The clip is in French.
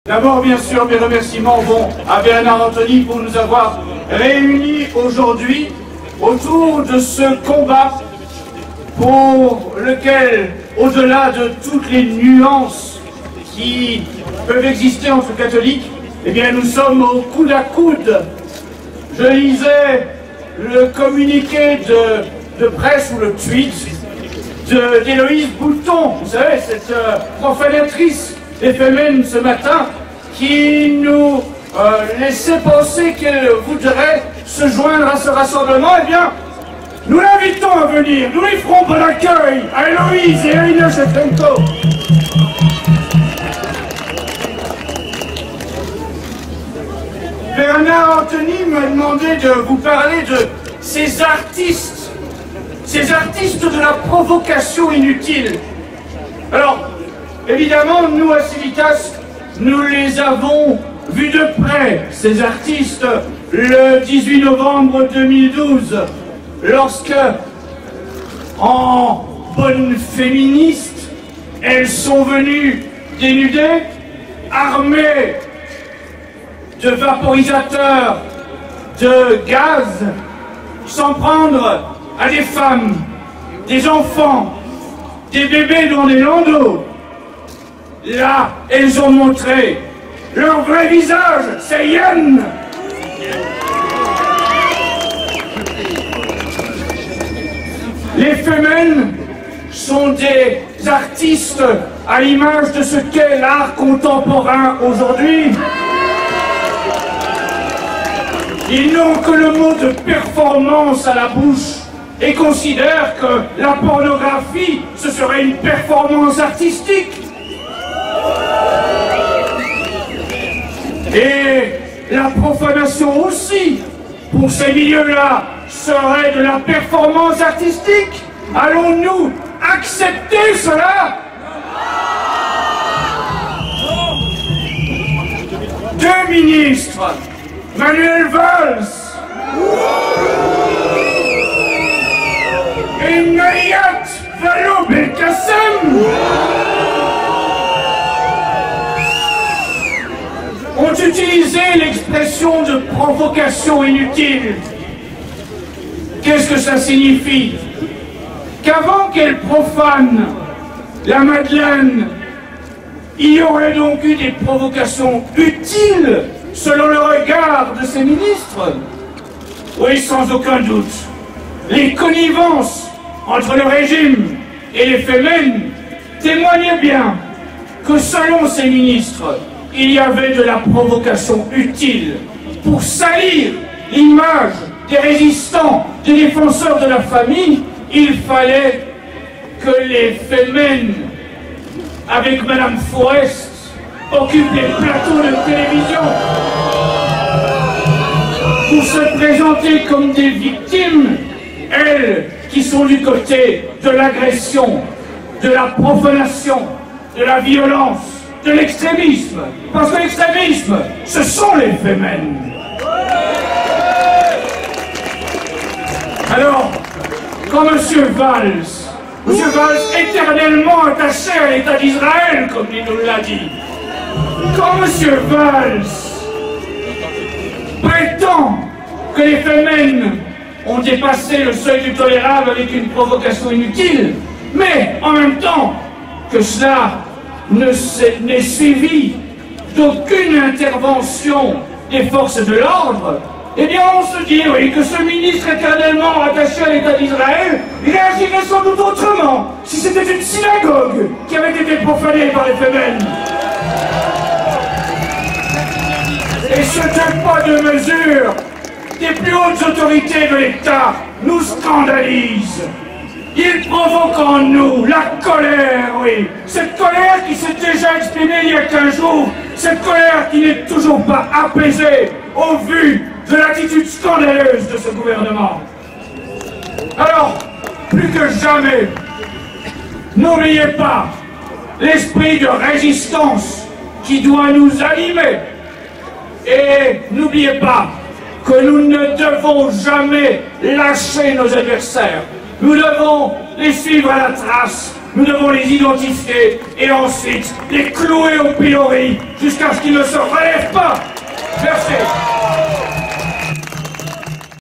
D'abord, bien sûr, mes remerciements vont à Bernard Anthony pour nous avoir réunis aujourd'hui autour de ce combat pour lequel, au-delà de toutes les nuances qui peuvent exister entre catholiques, eh bien, nous sommes au coude à coude. Je lisais le communiqué de presse ou le tweet d'Héloïse Bouton, vous savez, cette profanatrice éphémère ce matin, qui nous laissait penser qu'elle voudrait se joindre à ce rassemblement. Eh bien, nous l'invitons à venir, nous lui ferons bon accueil à Héloïse et à Irina Shevchenko. Bernard Anthony m'a demandé de vous parler de ces artistes de la provocation inutile. Alors, évidemment, nous à Civitas, nous les avons vus de près, ces artistes, le 18 novembre 2012, lorsque, en bonnes féministes, elles sont venues dénudées, armées de vaporisateurs, de gaz, s'en prendre à des femmes, des enfants, des bébés dans des landaux. Là, elles ont montré leur vrai visage, c'est Yen. Les femmes sont des artistes à l'image de ce qu'est l'art contemporain aujourd'hui. Ils n'ont que le mot de performance à la bouche et considèrent que la pornographie, ce serait une performance artistique. Et la profanation aussi, pour ces milieux-là, serait de la performance artistique. Allons-nous accepter cela? Deux ministres, Manuel Valls et Nayat Vallaud-Belkacem, ont utilisé l'expression de provocation inutile. Qu'est-ce que ça signifie? Qu'avant qu'elle profane la Madeleine, il y aurait donc eu des provocations utiles selon le regard de ces ministres? Oui, sans aucun doute. Les connivences entre le régime et les fémènes témoignaient bien que selon ces ministres, il y avait de la provocation utile pour salir l'image des résistants, des défenseurs de la famille. Il fallait que les femmes, avec Madame Forest, occupent les plateaux de télévision pour se présenter comme des victimes, elles qui sont du côté de l'agression, de la profanation, de la violence, de l'extrémisme, parce que l'extrémisme, ce sont les femmes. Alors, quand M. Valls, éternellement attaché à l'État d'Israël, comme il nous l'a dit, quand M. Valls prétend que les femmes ont dépassé le seuil du tolérable avec une provocation inutile, mais en même temps que cela n'est suivi d'aucune intervention des forces de l'ordre, eh bien on se dit, oui, que ce ministre éternellement attaché à l'État d'Israël, il réagirait sans doute autrement si c'était une synagogue qui avait été profanée par les femmes. Et ce pas de mesure des plus hautes autorités de l'État nous scandalise. Il provoque en nous la colère, oui. Cette colère qui s'est déjà exprimée il y a 15 jours. Cette colère qui n'est toujours pas apaisée au vu de l'attitude scandaleuse de ce gouvernement. Alors, plus que jamais, n'oubliez pas l'esprit de résistance qui doit nous animer. Et n'oubliez pas que nous ne devons jamais lâcher nos adversaires. Nous devons les suivre à la trace nous devons les identifier et ensuite les clouer au pilori jusqu'à ce qu'ils ne se relèvent pas. Merci.